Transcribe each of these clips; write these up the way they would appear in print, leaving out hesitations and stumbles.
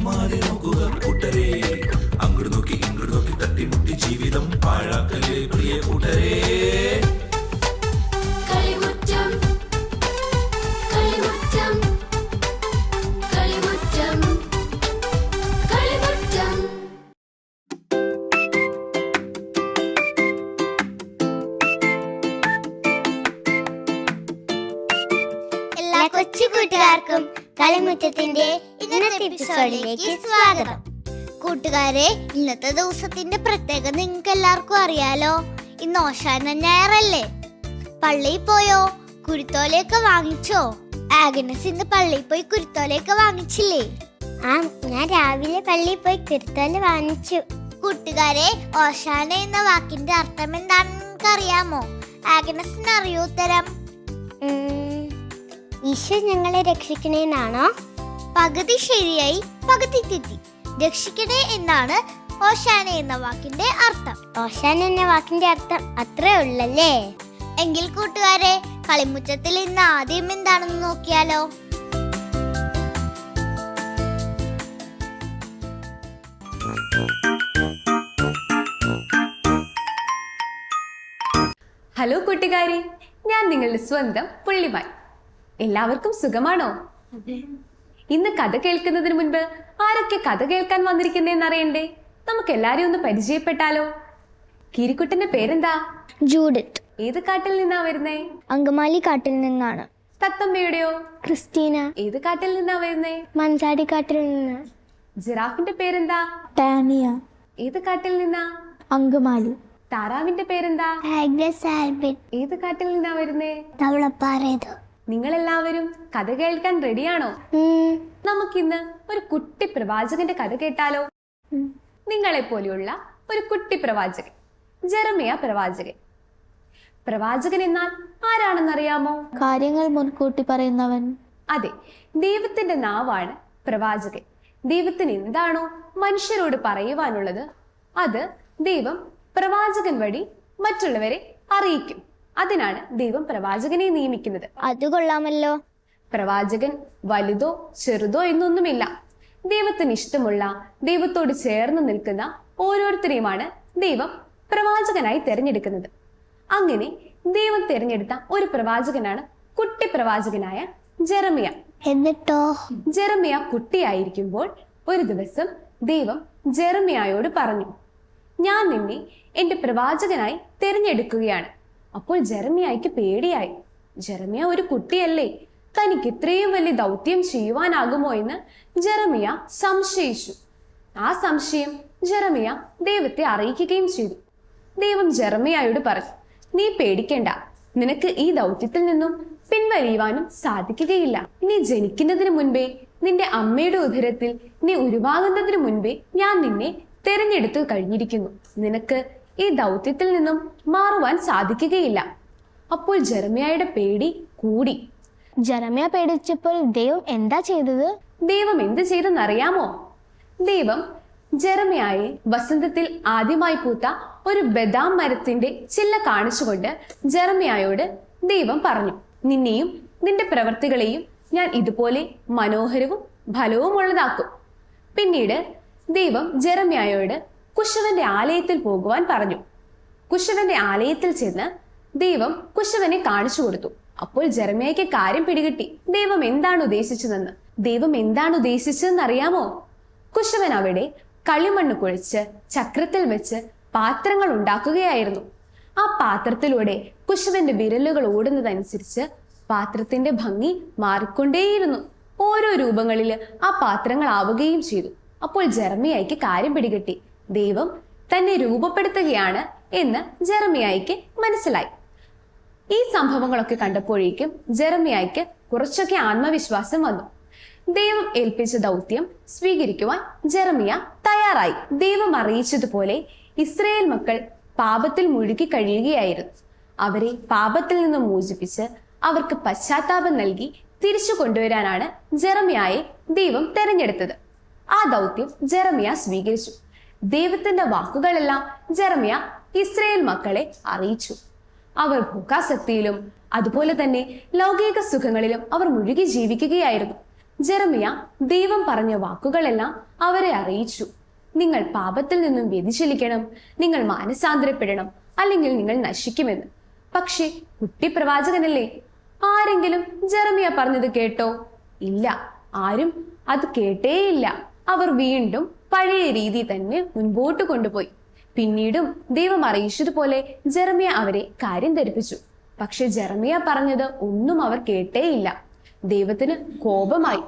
മാറി നോക്കുക കൂട്ടരെ, അങ്ങോട്ട് നോക്കി ഇങ്ങോട്ട് നോക്കി തട്ടിമുട്ടി ജീവിതം പാഴാക്കലേ പ്രിയ കൂട്ടരെ. കൊച്ചു കൂട്ടുകാർക്കും കളിമുറ്റത്തിന്റെ ഇന്നത്തെ എപ്പിസോഡിലേക്ക് സ്വാഗതം. കൂട്ടുകാരെ, ഇന്നത്തെ ദിവസത്തിന്റെ പ്രത്യേകത നിങ്ങൾക്ക് എല്ലാവർക്കും അറിയാലോ. ഇന്ന് ഓശാന ഞായറല്ലേ. പള്ളിയിൽ പോയോ? കുരുത്തോലയൊക്കെ വാങ്ങിച്ചോ? ആഗ്നസ് ഇന്ന് പള്ളിയിൽ പോയി കുരുത്തോലയൊക്കെ വാങ്ങിച്ചില്ലേ? ഞാൻ രാവിലെ പള്ളിയിൽ പോയി കുരുത്തോല വാങ്ങിച്ചു. കൂട്ടുകാരെ, ഓശാന എന്ന വാക്കിന്റെ അർത്ഥം എന്താണെന്ന് നിങ്ങൾക്ക് അറിയാമോ? ആഗ്നസിന് അറിയോ ഉത്തരം? ഈശോ ഞങ്ങളെ രക്ഷിക്കണേന്നാണോ? പകുതി ശരിയായി, പകുതി തെറ്റി. രക്ഷിക്കണേ എന്നാണ് ഓശാന എന്ന വാക്കിന്റെ അർത്ഥം. ഓശാന എന്ന വാക്കിന്റെ അർത്ഥം അത്രേ ഉള്ളല്ലേ? എങ്കിൽ കൂട്ടുകാരെ, കളിമുറ്റത്തിൽ ഇന്ന് ആദ്യം എന്താണെന്ന് നോക്കിയാലോ. ഹലോ കൂട്ടുകാരെ, ഞാൻ നിങ്ങളുടെ സ്വന്തം പുള്ളിമാൻ. എല്ലാവർക്കും സുഖമാണോ? ഇന്ന് കഥ കേൾക്കുന്നതിന് മുൻപ് ആരൊക്കെ കഥ കേൾക്കാൻ വന്നിരിക്കുന്നതെന്ന് അറിയണ്ടേ? നമുക്ക് എല്ലാരെയും ഒന്ന് പരിചയപ്പെട്ടാലോ. കീരിക്കുട്ടന്റെ പേരെന്താ? ജൂഡിത്ത്. ഏത് കാട്ടിൽ നിന്നാ വരുന്നേ? അങ്കമാലി കാട്ടിൽ നിന്നാണ്. തത്തമ്മയുടെയോ? ക്രിസ്റ്റീന. ഏത് കാട്ടിൽ നിന്നാ വരുന്നേ? മഞ്ചാടി കാട്ടിൽ നിന്ന്. ജിറാഫിന്റെ പേരെന്താ? ടാനിയ. ഏത് കാട്ടിൽ നിന്നാ? അങ്കമാലി. താറാവിന്റെ പേരെന്താ? ആഗ്നസ് ആൽബിൻ. ഏത് കാട്ടിൽ നിന്നാ വരുന്നേ? തവളപ്പാറേത്. നിങ്ങളെല്ലാവരും കഥ കേൾക്കാൻ റെഡിയാണോ? നമുക്കിന്ന് ഒരു കുട്ടി പ്രവാചകന്റെ കഥ കേട്ടാലോ. നിങ്ങളെ പോലെയുള്ള ഒരു കുട്ടി പ്രവാചകൻ, ജെറമിയ പ്രവാചകൻ. പ്രവാചകൻ എന്നാൽ ആരാണെന്നറിയാമോ? കാര്യങ്ങൾ മുൻകൂട്ടി പറയുന്നവൻ. അതെ, ദൈവത്തിന്റെ നാവാണ് പ്രവാചകൻ. ദൈവത്തിന് എന്താണോ മനുഷ്യരോട് പറയുവാനുള്ളത് അത് ദൈവം പ്രവാചകൻ വഴി മറ്റുള്ളവരെ അറിയിക്കും. അതിനാണ് ദൈവം പ്രവാചകനെ നിയമിക്കുന്നത്. അത് കൊള്ളാമല്ലോ. പ്രവാചകൻ വലുതോ ചെറുതോ എന്നൊന്നുമില്ല. ദൈവത്തിന് ഇഷ്ടമുള്ള, ദൈവത്തോട് ചേർന്ന് നിൽക്കുന്ന ഓരോരുത്തരെയുമാണ് ദൈവം പ്രവാചകനായി തിരഞ്ഞെടുക്കുന്നത്. അങ്ങനെ ദൈവം തിരഞ്ഞെടുത്ത ഒരു പ്രവാചകനാണ് കുട്ടി പ്രവാചകനായ ജെറമിയ. എന്നിട്ടോ? ജെറമിയ കുട്ടിയായിരിക്കുമ്പോൾ ഒരു ദിവസം ദൈവം ജെറമിയായോട് പറഞ്ഞു, ഞാൻ നിന്നെ എന്റെ പ്രവാചകനായി തിരഞ്ഞെടുക്കുകയാണ്. അപ്പോൾ ജെറമിയായ്ക്ക് പേടിയായി. ജെറമിയ ഒരു കുട്ടിയല്ലേ, തനിക്ക് ഇത്രയും വലിയ ദൗത്യം ചെയ്യുവാനാകുമോ എന്ന് ജെറമിയ സംശയിച്ചു. ആ സംശയം ജെറമിയ ദൈവത്തെ അറിയിക്കുകയും ചെയ്തു. ദൈവം ജെറമിയായോട് പറഞ്ഞു, നീ പേടിക്കേണ്ട, നിനക്ക് ഈ ദൗത്യത്തിൽ നിന്നും പിൻവലിയുവാനും സാധിക്കുകയില്ല. നീ ജനിക്കുന്നതിന് മുൻപേ, നിന്റെ അമ്മയുടെ ഉദരത്തിൽ നീ ഉരുവാകുന്നതിന് മുൻപേ ഞാൻ നിന്നെ തിരഞ്ഞെടുത്തു കഴിഞ്ഞിരിക്കുന്നു. നിനക്ക് ഈ ദൗത്യത്തിൽ നിന്നും മാറുവാൻ സാധിക്കുകയില്ല. അപ്പോൾ ജെറമിയായുടെ പേടി കൂടി. ജെറമിയ പേടിച്ചപ്പോൾ ദൈവം എന്താ ചെയ്തത്? ദൈവം എന്ത് ചെയ്തെന്നറിയാമോ? ദൈവം ജെറമിയായെ വസന്തത്തിൽ ആദ്യമായി പൂത്ത ഒരു ബദാം മരത്തിന്റെ ചില്ല കാണിച്ചുകൊണ്ട് ജെറമിയായോട് ദൈവം പറഞ്ഞു, നിന്നെയും നിന്റെ പ്രവൃത്തികളെയും ഞാൻ ഇതുപോലെ മനോഹരവും ഫലവുമുള്ളതാക്കും. പിന്നീട് ദൈവം ജെറമിയായോട് കുശവന്റെ ആലയത്തിൽ പോകുവാൻ പറഞ്ഞു. കുശവന്റെ ആലയത്തിൽ ചെന്ന് ദൈവം കുശവനെ കാണിച്ചു കൊടുത്തു. അപ്പോൾ ജെറമിയായ്ക്ക് കാര്യം പിടികിട്ടി, ദൈവം എന്താണ് ഉദ്ദേശിച്ചതെന്ന്. ദൈവം എന്താണ് ഉദ്ദേശിച്ചതെന്ന് അറിയാമോ? കുശവൻ അവിടെ കളിമണ്ണ് കുഴച്ച് ചക്രത്തിൽ വെച്ച് പാത്രങ്ങൾ ഉണ്ടാക്കുകയായിരുന്നു. ആ പാത്രത്തിലൂടെ കുശവന്റെ വിരലുകൾ ഓടുന്നതനുസരിച്ച് പാത്രത്തിന്റെ ഭംഗി മാറിക്കൊണ്ടേയിരുന്നു. ഓരോ രൂപങ്ങളിൽ ആ പാത്രങ്ങൾ ആവുകയും ചെയ്തു. അപ്പോൾ ജെറമിയായ്ക്ക് കാര്യം പിടികിട്ടി, ദൈവം തന്നെ രൂപപ്പെടുത്തുകയാണ് എന്ന് ജെറമിയായ്ക്ക് മനസ്സിലായി. ഈ സംഭവങ്ങളൊക്കെ കണ്ടപ്പോഴേക്കും ജെറമിയായ്ക്ക് കുറച്ചൊക്കെ ആത്മവിശ്വാസം വന്നു. ദൈവം ഏൽപ്പിച്ച ദൗത്യം സ്വീകരിക്കുവാൻ ജെറമിയ തയ്യാറായി. ദൈവം അറിയിച്ചതുപോലെ ഇസ്രായേൽ മക്കൾ പാപത്തിൽ മുഴുകി കഴിയുകയായിരുന്നു. അവരെ പാപത്തിൽ നിന്നും മോചിപ്പിച്ച് അവർക്ക് പശ്ചാത്താപം നൽകി തിരിച്ചു കൊണ്ടുവരാനാണ് ജെറമിയായെ ദൈവം തെരഞ്ഞെടുത്തത്. ആ ദൗത്യം ജെറമിയ സ്വീകരിച്ചു. ദൈവത്തിന്റെ വാക്കുകളെല്ലാം ജെറമിയ ഇസ്രായേൽ മക്കളെ അറിയിച്ചു. അവർ ഭോഗാസക്തിയിലും അതുപോലെ തന്നെ ലൗകിക സുഖങ്ങളിലും അവർ മുഴുകി ജീവിക്കുകയായിരുന്നു. ജെറമിയ ദൈവം പറഞ്ഞ വാക്കുകളെല്ലാം അവരെ അറിയിച്ചു. നിങ്ങൾ പാപത്തിൽ നിന്നും വ്യതിചലിക്കണം, നിങ്ങൾ മാനസാന്തരപ്പെടണം, അല്ലെങ്കിൽ നിങ്ങൾ നശിക്കുമെന്ന്. പക്ഷേ കുട്ടി പ്രവാചകനല്ലേ? ആരെങ്കിലും ജെറമിയ പറഞ്ഞത് കേട്ടോ? ഇല്ല, ആരും അത് കേട്ടേയില്ല. അവർ വീണ്ടും പഴയ രീതി തന്നെ മുൻപോട്ട് കൊണ്ടുപോയി. പിന്നീടും ദൈവം അറിയിച്ചതുപോലെ ജെറമിയ അവരെ കാര്യം ധരിപ്പിച്ചു. പക്ഷെ ജെറമിയ പറഞ്ഞത് ഒന്നും അവർ കേട്ടേയില്ല. ദൈവത്തിന് കോപമായി.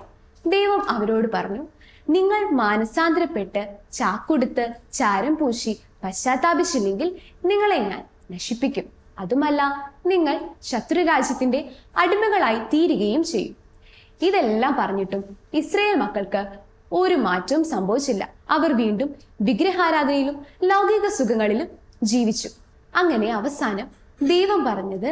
ദൈവം അവരോട് പറഞ്ഞു, നിങ്ങൾ മാനസാന്തരപ്പെട്ട് ചാക്കുടുത്ത് ചാരം പൂശി പശ്ചാത്താപിച്ചില്ലെങ്കിൽ നിങ്ങളെ ഞാൻ നശിപ്പിക്കും. അതുമല്ല, നിങ്ങൾ ശത്രുരാജ്യത്തിന്റെ അടിമകളായി തീരുകയും ചെയ്യും. ഇതെല്ലാം പറഞ്ഞിട്ടും ഇസ്രായേൽ മക്കൾക്ക് ഒരു മാറ്റവും സംഭവിച്ചില്ല. അവർ വീണ്ടും വിഗ്രഹാരാധനയിലും ലൗകിക സുഖങ്ങളിലും ജീവിച്ചു. അങ്ങനെ അവസാനം ദൈവം പറഞ്ഞത്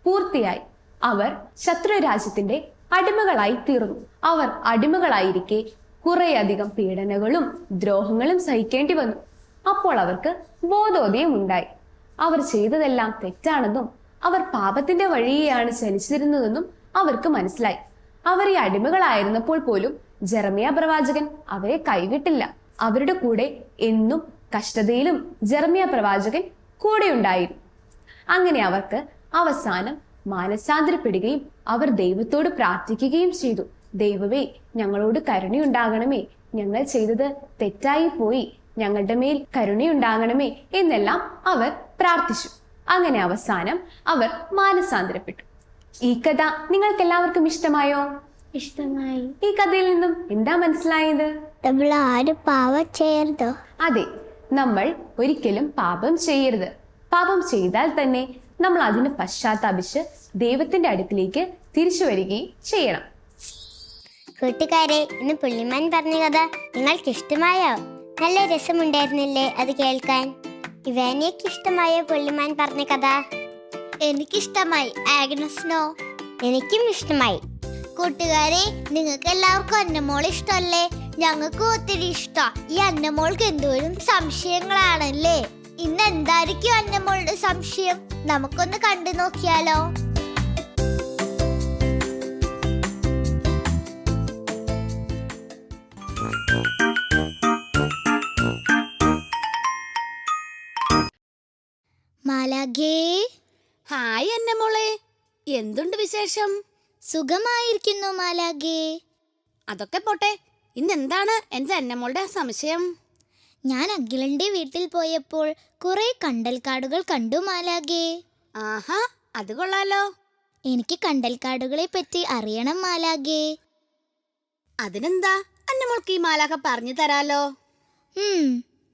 പൂർത്തിയായി. അവർ ശത്രുരാജ്യത്തിന്റെ അടിമകളായി തീർന്നു. അവർ അടിമകളായിരിക്കെ കുറേയധികം പീഡനങ്ങളും ദ്രോഹങ്ങളും സഹിക്കേണ്ടി വന്നു. അപ്പോൾ അവർക്ക് ബോധോദയം ഉണ്ടായി. അവർ ചെയ്തതെല്ലാം തെറ്റാണെന്നും അവർ പാപത്തിന്റെ വഴിയെയാണ് ചലിച്ചിരുന്നതെന്നും അവർക്ക് മനസ്സിലായി. അവർ ഈ അടിമകളായിരുന്നപ്പോൾ പോലും ജെറമിയ പ്രവാചകൻ അവരെ കൈവിട്ടില്ല. അവരുടെ കൂടെ എന്നും കഷ്ടതയിലും ജെറമിയ പ്രവാചകൻ കൂടെ ഉണ്ടായിരുന്നു. അങ്ങനെ അവർക്ക് അവസാനം മാനസാന്തരപ്പെടുകയും അവർ ദൈവത്തോട് പ്രാർത്ഥിക്കുകയും ചെയ്തു. ദൈവമേ, ഞങ്ങളോട് കരുണയുണ്ടാകണമേ, ഞങ്ങൾ ചെയ്തത് തെറ്റായി പോയി, ഞങ്ങളുടെ മേൽ കരുണയുണ്ടാകണമേ എന്നെല്ലാം അവർ പ്രാർത്ഥിച്ചു. അങ്ങനെ അവസാനം അവർ മാനസാന്തരപ്പെട്ടു. ഈ കഥ നിങ്ങൾക്ക് എല്ലാവർക്കും ഇഷ്ടമായോ? ഇഷ്ടമായി. ഈ കഥയിൽ നിന്നും എന്താ മനസ്സിലായത്? നമ്മൾ ആരും പാവം ചെയ്യരുതോ? അതെ, നമ്മൾ ഒരിക്കലും പാപം ചെയ്യരുത്. പാപം ചെയ്താൽ തന്നെ നമ്മൾ അതിന് പശ്ചാത്താപിച്ച് ദൈവത്തിന്റെ അടുക്കിലേക്ക് തിരിച്ചു വരികയും ചെയ്യണം. കൂട്ടുകാരെ, ഇന്ന് പുള്ളിമാൻ പറഞ്ഞ കഥ നിങ്ങൾക്ക് ഇഷ്ടമായോ? നല്ല രസമുണ്ടായിരുന്നില്ലേ അത് കേൾക്കാൻ? ഇവാനിയക്ക് ഇഷ്ടമായോ പുള്ളിമാൻ പറഞ്ഞ കഥ? എനിക്കിഷ്ടമായി. ആഗ്നസിനോ? എനിക്കും ഇഷ്ടമായി. കൂട്ടുകാരെ, നിങ്ങൾക്ക് എല്ലാവർക്കും അന്നമോൾ ഇഷ്ടമല്ലേ? ഞങ്ങൾക്ക് ഒത്തിരി ഇഷ്ടം. ഈ അന്നമോൾക്ക് എന്തോരം സംശയങ്ങളാണല്ലേ. ഇന്ന് എന്തായിരിക്കും അന്നമോളുടെ സംശയം? നമുക്കൊന്ന് കണ്ടു നോക്കിയാലോ? മാലാഖേ. ഹായ് അന്നമോളെ, എന്തുണ്ട് വിശേഷം? സുഖമായിരിക്കുന്നു മാലാഖേ. അതൊക്കെ പോട്ടെ, ഇന്നെന്താണ് എൻ്റെ അന്നമോളുടെ സംശയം? ഞാൻ അഖിലന്റെ വീട്ടിൽ പോയപ്പോൾ കുറെ കണ്ടൽക്കാടുകൾ കണ്ടു മാലാഖേ. ആഹാ, അത് കൊള്ളാലോ. എനിക്ക് കണ്ടൽക്കാടുകളെ പറ്റി അറിയണം മാലാഖേ. അതിനെന്താ, അന്നമോൾക്ക് ഈ മാലാഖ പറഞ്ഞു തരാലോ.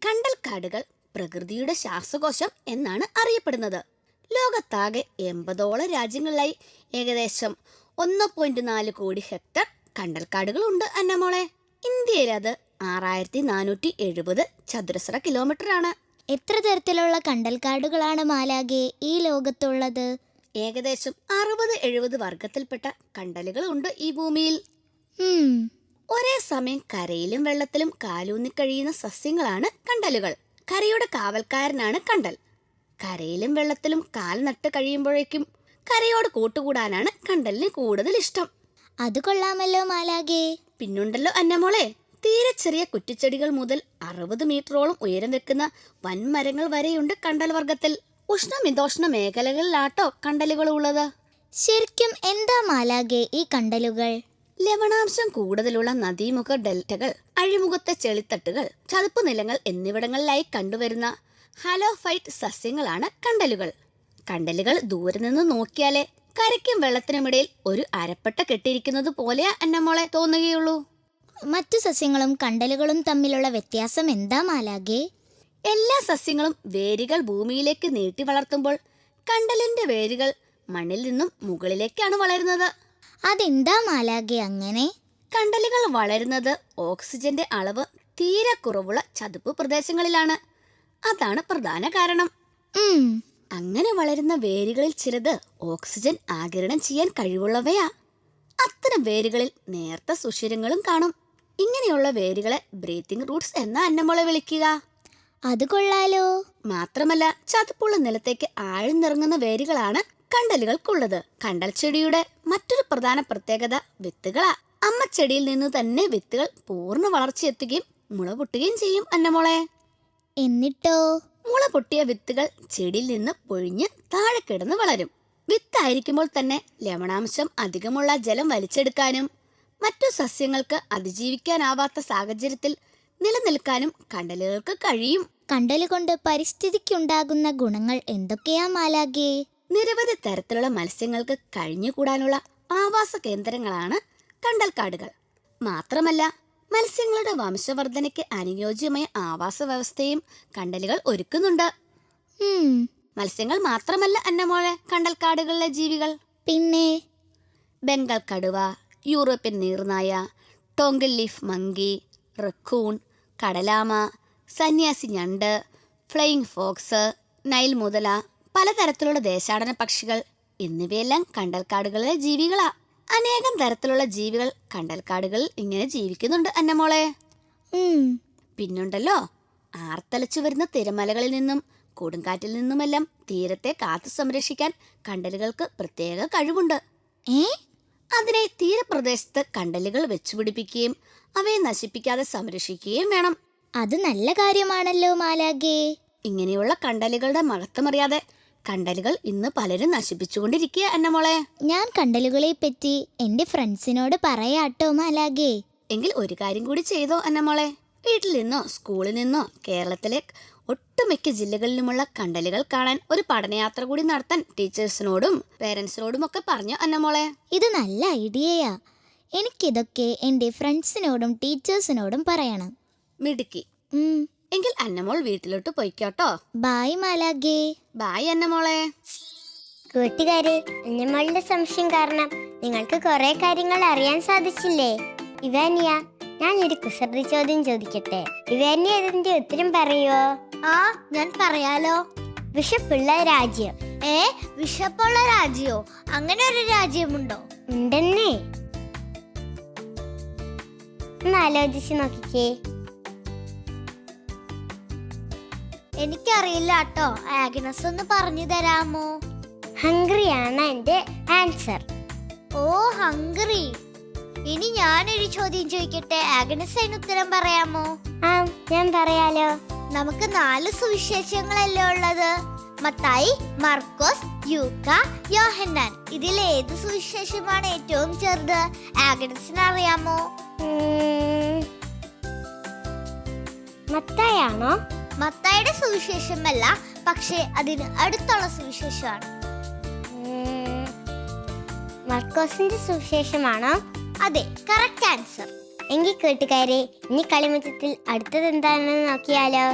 കണ്ടൽക്കാടുകൾ പ്രകൃതിയുടെ ശ്വാസകോശം എന്നാണ് അറിയപ്പെടുന്നത്. ലോകത്താകെ 80ഓളം രാജ്യങ്ങളിലായി ഏകദേശം 1.4 കോടി ഹെക്ടർ കണ്ടൽക്കാടുകൾ ഉണ്ട് അന്നമോളെ. ഇന്ത്യയിൽ അത് 6470 ചതുരശ്ര കിലോമീറ്റർ ആണ്. എത്ര തരത്തിലുള്ള കണ്ടൽക്കാടുകളാണ് മാലാഖേ ഈ ലോകത്തുള്ളത്? ഏകദേശം 60-70 വർഗത്തിൽപ്പെട്ട കണ്ടലുകൾ ഉണ്ട് ഈ ഭൂമിയിൽ. ഒരേ സമയം കരയിലും വെള്ളത്തിലും കാലൂന്നി കഴിയുന്ന സസ്യങ്ങളാണ് കണ്ടലുകൾ. കരയുടെ കാവൽക്കാരനാണ് കണ്ടൽ. കരയിലും വെള്ളത്തിലും കാൽ നട്ട് കഴിയുമ്പോഴേക്കും കരയോട് കൂട്ടുകൂടാനാണ് കണ്ടലിന് കൂടുതൽ ഇഷ്ടം. അത് കൊള്ളാമല്ലോ മാലാഖേ. പിന്നുണ്ടല്ലോ അന്നമോളെ, തീരെ ചെറിയ കുറ്റിച്ചെടികൾ മുതൽ 60 മീറ്ററോളം ഉയരം വെക്കുന്ന വൻമരങ്ങൾ വരെയുണ്ട് കണ്ടൽ വർഗത്തിൽ. ഉഷ്ണമിതോഷ്ണ മേഖലകളിലാട്ടോ കണ്ടലുകൾ ഉള്ളത്. ശരിക്കും എന്താ മാലാഖേ ഈ കണ്ടലുകൾ? ലവണാംശം കൂടുതലുള്ള നദീമുഖ ഡെൽറ്റകൾ, അഴിമുഖത്തെ ചെളിത്തട്ടുകൾ, ചതുപ്പ് നിലങ്ങൾ എന്നിവിടങ്ങളിലായി കണ്ടുവരുന്ന ഹാലോഫൈറ്റ് സസ്യങ്ങളാണ് കണ്ടലുകൾ. കണ്ടലുകൾ ദൂരെ നിന്ന് നോക്കിയാലേ കരയ്ക്കും വെള്ളത്തിനുമിടയിൽ ഒരു അരപ്പട്ട കെട്ടിയിരിക്കുന്നത് പോലെ അന്നമോളെ തോന്നുകയുള്ളൂ. മറ്റു സസ്യങ്ങളും കണ്ടലുകളും തമ്മിലുള്ള വ്യത്യാസം എന്താ മാലാഖേ? എല്ലാ സസ്യങ്ങളും വേരുകൾ ഭൂമിയിലേക്ക് നീട്ടി വളർത്തുമ്പോൾ കണ്ടലിന്റെ വേരുകൾ മണ്ണിൽ നിന്നും മുകളിലേക്കാണ് വളരുന്നത്. അതെന്താ മാലാഖേ അങ്ങനെ? കണ്ടലുകൾ വളരുന്നത് ഓക്സിജന്റെ അളവ് തീരെ കുറവുള്ള ചതുപ്പ് പ്രദേശങ്ങളിലാണ്. അതാണ് പ്രധാന കാരണം. അങ്ങനെ വളരുന്ന വേരുകളിൽ ചിലത് ഓക്സിജൻ ആഗിരണം ചെയ്യാൻ കഴിവുള്ളവയാ. അത്തരം വേരുകളിൽ നേർത്ത സുഷിരങ്ങളും കാണും. ഇങ്ങനെയുള്ള വേരുകളെ ബ്രീത്തിങ് റൂട്ട്സ് എന്ന അന്നമോളെ വിളിക്കുക. അത് കൊള്ളാലോ. മാത്രമല്ല, ചതുപ്പുള്ള നിലത്തേക്ക് ആഴ്ന്നിറങ്ങുന്ന വേരുകളാണ് കണ്ടലുകൾക്കുള്ളത്. കണ്ടൽ ചെടിയുടെ മറ്റൊരു പ്രധാന പ്രത്യേകത വിത്തുകളാ. അമ്മ ചെടിയിൽ നിന്ന് തന്നെ വിത്തുകൾ പൂർണ്ണ വളർച്ചയെത്തുകയും മുള പൊട്ടുകയും ചെയ്യും അന്നമോളെ. എന്നിട്ടോ? മുള പൊട്ടിയ വിത്തുകൾ ചെടിയിൽ നിന്ന് പൊഴിഞ്ഞ് താഴെ കിടന്ന് വളരും. വിത്തായിരിക്കുമ്പോൾ തന്നെ ലവണാംശം അധികമുള്ള ജലം വലിച്ചെടുക്കാനും മറ്റു സസ്യങ്ങൾക്ക് അതിജീവിക്കാനാവാത്ത സാഹചര്യത്തിൽ നിലനിൽക്കാനും കണ്ടലുകൾക്ക് കഴിയും. കണ്ടല് കൊണ്ട് പരിസ്ഥിതിക്കുണ്ടാകുന്ന ഗുണങ്ങൾ എന്തൊക്കെയാ മാലാഖേ? നിരവധി തരത്തിലുള്ള മത്സ്യങ്ങൾക്ക് കഴിഞ്ഞുകൂടാനുള്ള ആവാസ കേന്ദ്രങ്ങളാണ് കണ്ടൽക്കാടുകൾ. മാത്രമല്ല മത്സ്യങ്ങളുടെ വംശവർധനയ്ക്ക് അനുയോജ്യമായ ആവാസ വ്യവസ്ഥയും കണ്ടലുകൾ ഒരുക്കുന്നുണ്ട്. മത്സ്യങ്ങൾ മാത്രമല്ല അന്നമോളെ കണ്ടൽക്കാടുകളിലെ ജീവികൾ. പിന്നെ ബംഗാൾ കടുവ, യൂറോപ്യൻ നീർനായ, ടോങ്കിൾ ലീഫ് മങ്കി, റക്കൂൺ, കടലാമ, സന്യാസി ഞണ്ട്, ഫ്ലൈയിങ് ഫോക്സ്, നൈൽ മുതല, പലതരത്തിലുള്ള ദേശാടന പക്ഷികൾ എന്നിവയെല്ലാം കണ്ടൽക്കാടുകളിലെ ജീവികളാ. അനേകം തരത്തിലുള്ള ജീവികൾ കണ്ടൽക്കാടുകളിൽ ഇങ്ങനെ ജീവിക്കുന്നുണ്ട് അന്നമോളെ. പിന്നുണ്ടല്ലോ, ആർത്തലച്ചു വരുന്ന തിരമലകളിൽ നിന്നും കൊടുങ്കാറ്റിൽ നിന്നുമെല്ലാം തീരത്തെ കാത്തു സംരക്ഷിക്കാൻ കണ്ടലുകൾക്ക് പ്രത്യേക കഴിവുണ്ട്. അതിനെ തീരപ്രദേശത്ത് കണ്ടലുകൾ വെച്ചുപിടിപ്പിക്കുകയും അവയെ നശിപ്പിക്കാതെ സംരക്ഷിക്കുകയും വേണം. അത് നല്ല കാര്യമാണല്ലോ മാലാഖേ. ഇങ്ങനെയുള്ള കണ്ടലുകളുടെ മഹത്വമറിയാതെ കണ്ടലുകൾ ഇന്ന് പലരും നശിപ്പിച്ചുകൊണ്ടിരിക്കുക അന്നമോളെ. ഞാൻ കണ്ടലുകളെ പറ്റി എന്റെ ഫ്രണ്ട്സിനോട് പറയാട്ടോ മാലാഖേ. എങ്കിൽ ഒരു കാര്യം കൂടി ചെയ്തോ അന്നമോളെ. വീട്ടിൽ നിന്നോ സ്കൂളിൽ നിന്നോ കേരളത്തിലെ ഒട്ടുമിക്ക ജില്ലകളിലുമുള്ള കണ്ടലുകൾ കാണാൻ ഒരു പഠനയാത്ര കൂടി നടത്താൻ ടീച്ചേഴ്സിനോടും പേരൻസിനോടും ഒക്കെ പറഞ്ഞു അന്നമോളെ. ഇത് നല്ല ഐഡിയയാ. എനിക്കിതൊക്കെ എന്റെ ഫ്രണ്ട്സിനോടും ടീച്ചേഴ്സിനോടും പറയണം. മിടുക്കി. എങ്കിൽ അന്നമോൾ വീട്ടിലോട്ട് പോയിക്കോട്ടോ. ബായ് മാലാഖേ. ബായ് അന്നമോളെ. കൂട്ടുകാരെ, അന്നമോളുടെ സംശയം കാരണം നിങ്ങൾക്ക് കുറെ കാര്യങ്ങൾ അറിയാൻ സാധിച്ചില്ലേ? ഇവാനിയ, ഞാനൊരു കുസൃതി ചോദ്യം ചോദിക്കട്ടെ. ഇവാനിയ ഇതിന്റെ ഉത്തരം പറയുവോ? ഞാൻ പറയാലോ. വിശപ്പുള്ള രാജ്യം. വിശപ്പുള്ള രാജ്യോ? അങ്ങനെ ഒരു രാജ്യമുണ്ടോ? ഉണ്ടെന്നേ. ഒന്ന് ആലോചിച്ച് നോക്കിക്കേ. എനിക്കറിയില്ല കേട്ടോ. ആഗ്നസ് ഒന്ന് പറഞ്ഞു തരാമോ? ഹംഗ്രിയാണ് എന്റെ ആൻസർ. ഓ, ഹംഗ്രി. ഇനി ഞാനൊരു ചോദ്യം ചോദിക്കട്ടെ. ആഗ്നസ് അതിന് ഉത്തരം പറയാമോ? ഞാൻ പറയാലോ. നമുക്ക് 4 സുവിശേഷങ്ങളല്ലേ ഉള്ളത്? മത്തായി, മർക്കോസ്, യൂക്ക, യോഹന്നാൻ. ഇതിൽ ഏത് സുവിശേഷമാണ് ഏറ്റവും ചെറുത്? ആഗ്നസിന് അറിയാമോ? മത്തായാണോ? മത്തായിയുടെ സുവിശേഷമല്ല, പക്ഷേ അതിന് അടുത്തുള്ള സുവിശേഷമാണ്. മർക്കോസിന്റെ സുവിശേഷമാണോ? അതെ, കറക്റ്റ് ആൻസർ. എങ്കിൽ കൂട്ടുകാരെ, ഇനി കളിമുറ്റത്തിൽ അടുത്തത് എന്താണെന്ന് നോക്കിയാലോ.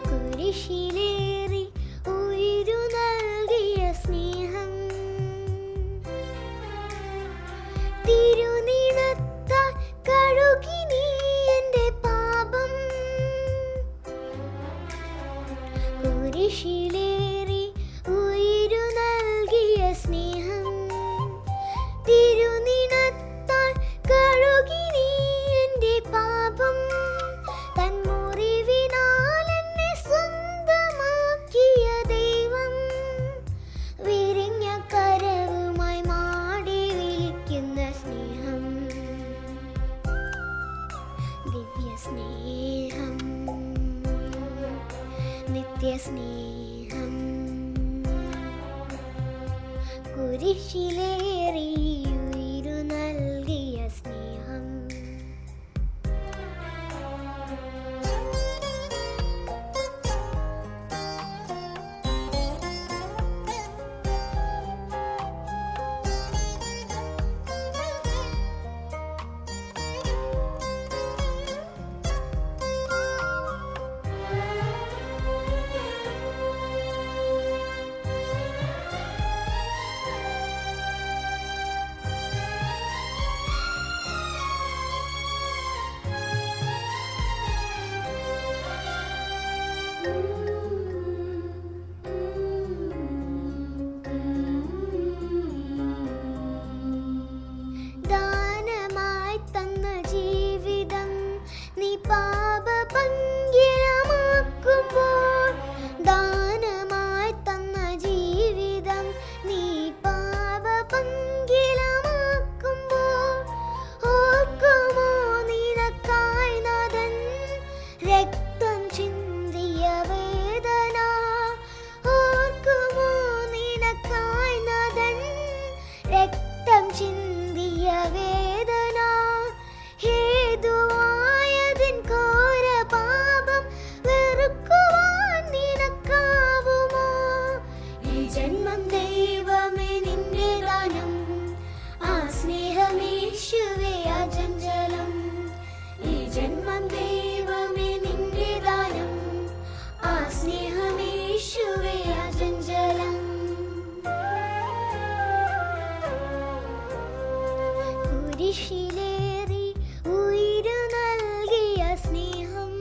കുരിശിലേറി ഉയിരു നൽകിയ സ്നേഹം, തിരുനിണത്താൽ കഴുകി നീ എൻ്റെ പാപം. കുരിശിലേറി ഉയിരു നൽകിയ സ്നേഹം, തിരുനിണത്താൽ കഴുകി നീ എൻ്റെ പാപം. തന്മുറിവിനാൽ എന്നെ സ്വന്തമാക്കിയ ദൈവം, വിരിഞ്ഞ കരവുമായി മാടി വിളിക്കുന്ന സ്നേഹം, ദിവ്യ സ്നേഹം, നിത്യസ്നേഹം. കുരിശിലേറി ഉയിരു നൽകിയ സ്നേഹം. കുരിശിലേറി ഉയിരു നൽകിയ സ്നേഹം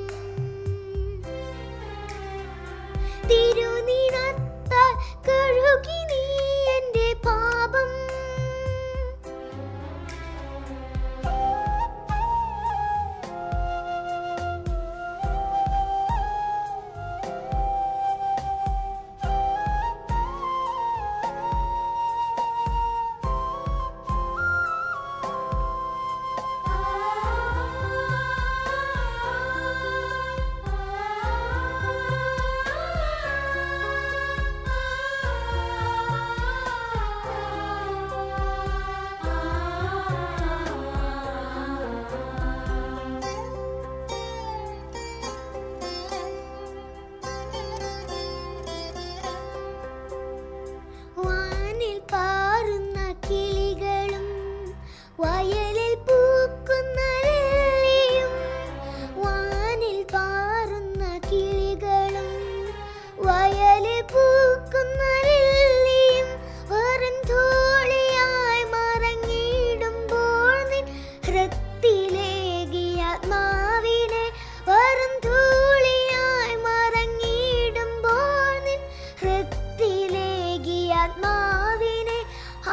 തിരുനിണത്താൽ കഴുകി നീ എൻ്റെ പാപം വാനിൽ പാറുന്ന കിളികളും വയലിൽ പൂക്കുന്ന ലില്ലിയും വാനിൽ പാറുന്ന കിളികളും വയലിൽ പൂക്കുന്ന ലില്ലിയും വെറും ധൂളിയായി മറങ്ങിടുമ്പോൾ നിൻ ഹൃത്തിലേകിയ ആത്മാവിനെ വെറും ധൂളിയായി മറങ്ങിടുമ്പോൾ നിൻ ഹൃത്തിലേകിയ ആത്മാവിനെ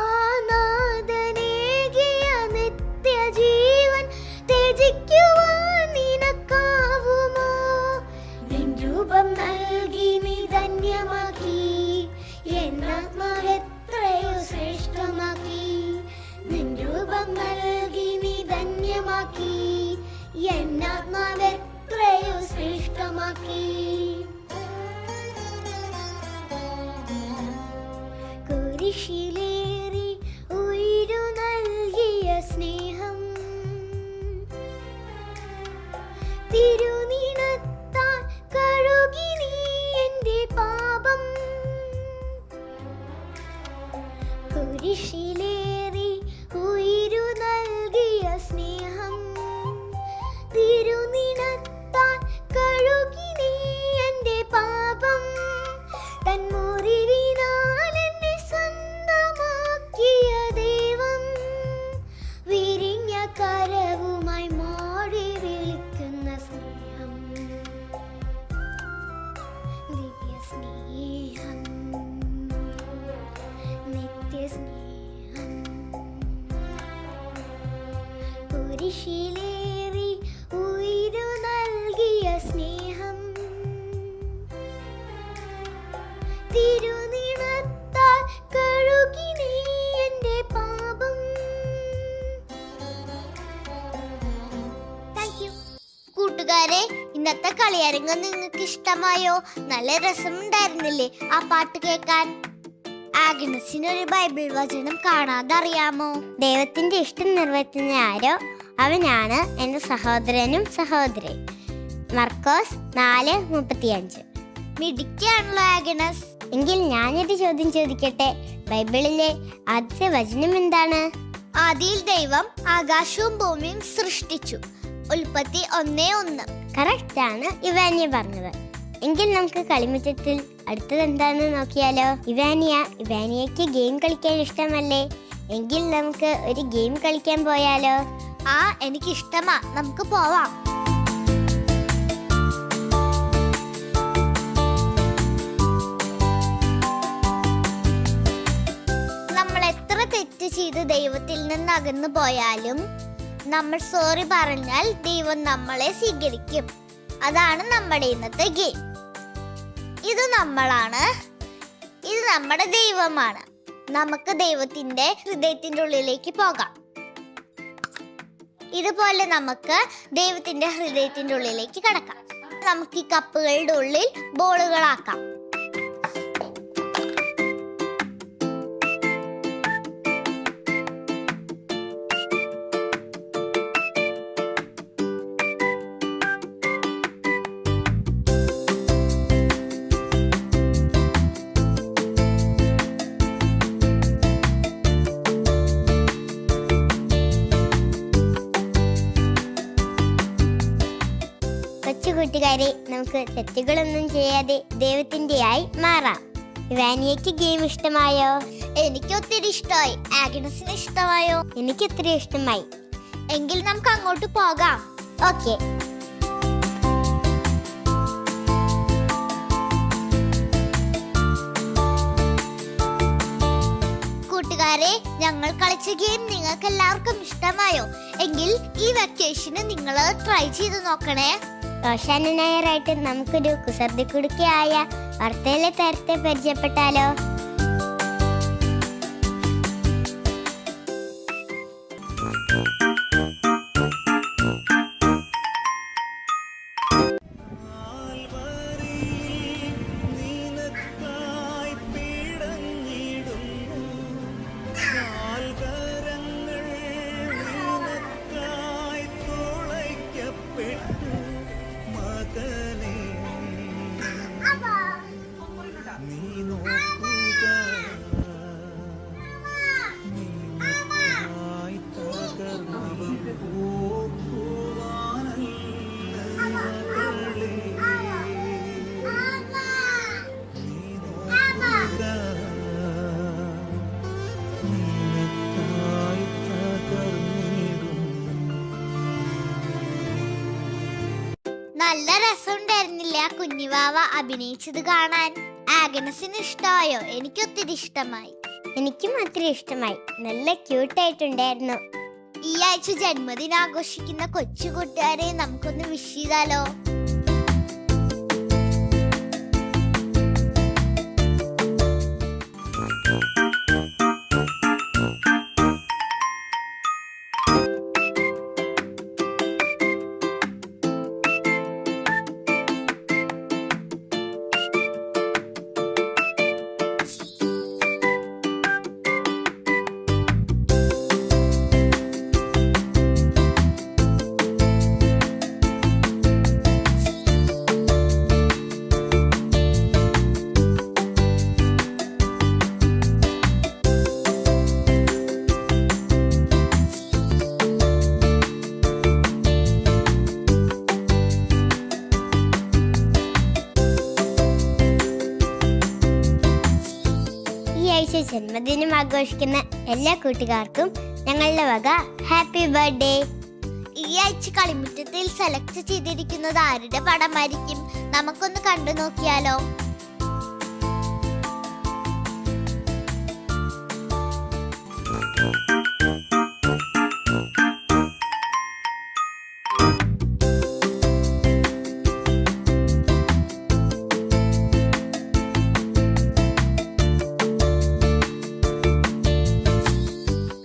ആനാഥനേകിയ നിത്യജീവൻ ത്യജിക്കുവാൻ നിനക്കാവുമോ നിൻ രൂപം നൽകി നീ ധന്യമാക്കി എന്നാത്മാവെത്രയോ ശ്രേഷ്ഠമാക്കി നിൻ രൂപം നൽകി നീ ധന്യമാക്കി എന്നാത്മാവെത്രയോ ശ്രേഷ്ഠമാക്കി കുരിശിലേറി ഉയിരു നൽകിയ സ്നേഹം തിരുനിണത്താൽ കഴുകി നീ എൻ്റെ പാപം കുരിശിലേറി ഉയിരു നൽകിയ സ്നേഹം തിരുനിണത്താൽ കഴുകി നീ എൻ്റെ പാപം തൻ മുറിവിനാൽ എന്നെ സ്വന്തമാക്കിയ ദൈവം വിരിഞ്ഞ കരവുമായി മാടി വിളിക്കുന്ന സ്നേഹം ദിവ്യ സ്നേഹം നിത്യസ്നേഹം കുരിശിലേറി ഉയിരു നൽകിയ സ്നേഹം തിരുനിണത്താൽ കഴുകി നീ എൻ്റെ പാപം. കൂട്ടുകാരെ, ഇന്നത്തെ കളിയരങ്ങ് നിങ്ങൾക്ക് ഇഷ്ടമായോ? നല്ല രസമുണ്ടായിരുന്നില്ലേ ആ പാട്ട് കേൾക്കാൻ? ആഗ്നസിനൊരു ബൈബിൾ വചനം കാണാതെ അറിയാമോ? ദൈവത്തിന്റെ ഇഷ്ടം നിറവേറ്റുന്ന ആരോ അവനാണ് എൻ്റെ സഹോദരനും സഹോദരി. മർക്കോസ് 4:35. മിടുക്കിയാണല്ലോ ആഗ്നസ്. എങ്കിൽ ഞാനൊരു ചോദ്യം ചോദിക്കട്ടെ. ബൈബിളിലെ ആദ്യത്തെ വചനം എന്താണ്? ആദിയിൽ ദൈവം ആകാശവും ഭൂമിയും സൃഷ്ടിച്ചു. ഉൽപ്പത്തി 1:1. കറക്റ്റ് ആണ് ഇവാനിയ പറഞ്ഞത്. എങ്കിൽ നമുക്ക് കളിമുറ്റത്തിൽ അടുത്തത് എന്താണെന്ന് നോക്കിയാലോ? ഇവാനിയയ്ക്ക് ഗെയിം കളിക്കാൻ ഇഷ്ടമല്ലേ? എങ്കിൽ നമുക്ക് ഒരു ഗെയിം കളിക്കാൻ പോയാലോ? എനിക്ക് ഇഷ്ടമാ, നമുക്ക് പോവാം. നമ്മൾ എത്ര തെറ്റ് ചെയ്ത് ദൈവത്തിൽ നിന്ന് അകന്നു പോയാലും നമ്മൾ സോറി പറഞ്ഞാൽ ദൈവം നമ്മളെ സ്വീകരിക്കും. അതാണ് നമ്മുടെ ഇന്നത്തെ ഗെയിം. ഇത് നമ്മളാണ്, ഇത് നമ്മുടെ ദൈവമാണ്. നമുക്ക് ദൈവത്തിന്റെ ഹൃദയത്തിന്റെ ഉള്ളിലേക്ക് പോകാം. ഇതുപോലെ നമുക്ക് ദൈവത്തിന്റെ ഹൃദയത്തിന്റെ ഉള്ളിലേക്ക് കടക്കാം. നമുക്ക് ഈ കപ്പുകളുടെ ഉള്ളിൽ ബോളുകളാക്കാം. കൂട്ടുകാരെ, നമുക്ക് തെറ്റുകളൊന്നും ചെയ്യാതെ ദൈവത്തിന്റെയായി മാറാം. ഇവാനിയയ്ക്ക് ഗെയിം ഇഷ്ടമായോ? എനിക്ക് ഒത്തിരി ഇഷ്ടമായി. ആഗ്നസിന് ഇഷ്ടമായോ? എനിക്ക് ഒത്തിരി ഇഷ്ടമായി. എങ്കിൽ നമുക്ക് അങ്ങോട്ട് പോകാം. ഓക്കെ. കൂട്ടുകാരെ, ഞങ്ങൾ കളിച്ച ഗെയിം നിങ്ങൾക്ക് എല്ലാവർക്കും ഇഷ്ടമായോ? എങ്കിൽ ഈ വെക്കേഷന് നിങ്ങൾ ട്രൈ ചെയ്ത് നോക്കണേ. റോഷാന നായറായിട്ട് നമുക്കൊരു കുസൃതി കുടുക്കയായ വാർത്തയിലെ താരത്തെ പരിചയപ്പെട്ടാലോ? നല്ല രസമുണ്ടായിരുന്നില്ല കുഞ്ഞിവാവ അഭിനയിച്ചത് കാണാൻ? ആഗ്നസിന് ഇഷ്ടമായോ? എനിക്ക് ഒത്തിരി ഇഷ്ടമായി. എനിക്കും ഒത്തിരി ഇഷ്ടമായി. നല്ല ക്യൂട്ടായിട്ടുണ്ടായിരുന്നു. ഈ ആഴ്ച ജന്മദിനം ആഘോഷിക്കുന്ന കൊച്ചു കൂട്ടുകാരെ നമുക്കൊന്ന് വിഷ് ചെയ്താലോ? ജന്മദിനം ആഘോഷിക്കുന്ന എല്ലാ കൂട്ടുകാർക്കും ഞങ്ങളുടെ വക ഹാപ്പി ബർത്ത്ഡേ. ഈ ആഴ്ച കളിമുറ്റത്തിൽ സെലക്ട് ചെയ്തിരിക്കുന്നത് ആരുടെ പടമായിരിക്കും? നമുക്കൊന്ന് കണ്ടു നോക്കിയാലോ?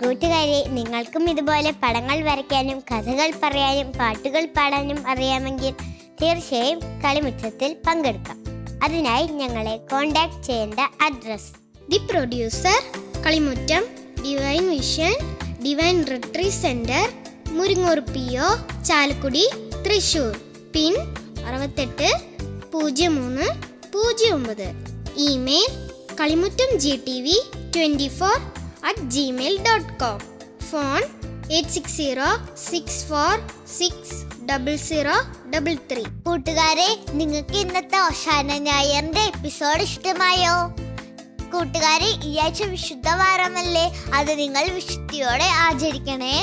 കൂട്ടുകാരെ, നിങ്ങൾക്കും ഇതുപോലെ പടങ്ങൾ വരയ്ക്കാനും കഥകൾ പറയാനും പാട്ടുകൾ പാടാനും അറിയാമെങ്കിൽ തീർച്ചയായും കളിമുറ്റത്തിൽ പങ്കെടുക്കാം. അതിനായി ഞങ്ങളെ കോൺടാക്ട് ചെയ്യേണ്ട address: the producer, Kalimuttam, divine vision, divine retreat centre, Muringoor PO, Chalakudy, Thrissur. Pin 680309. Email kalimutamgtv24@gmail.com. Phone 8606460033. കൂട്ടുകാരെ, നിങ്ങൾക്ക് ഇന്നത്തെ ഓശാന ഞായറിന്റെ എപ്പിസോഡ് ഇഷ്ടമായോ? കൂട്ടുകാരെ, ഈ ആഴ്ച വിശുദ്ധ വാരമല്ലേ? അത് നിങ്ങൾ വിശുദ്ധിയോടെ ആചരിക്കണേ.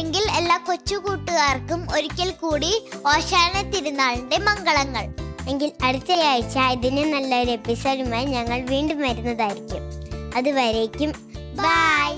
എങ്കിൽ എല്ലാ കൊച്ചു കൂട്ടുകാർക്കും ഒരിക്കൽ കൂടി ഓശാന തിരുനാളിന്റെ മംഗളങ്ങൾ. എങ്കിൽ അടുത്ത ആഴ്ച ഇതിന് നല്ലൊരു എപ്പിസോഡുമായി ഞങ്ങൾ വീണ്ടും വരുന്നതായിരിക്കും. അതുവരേക്കും ബൈ.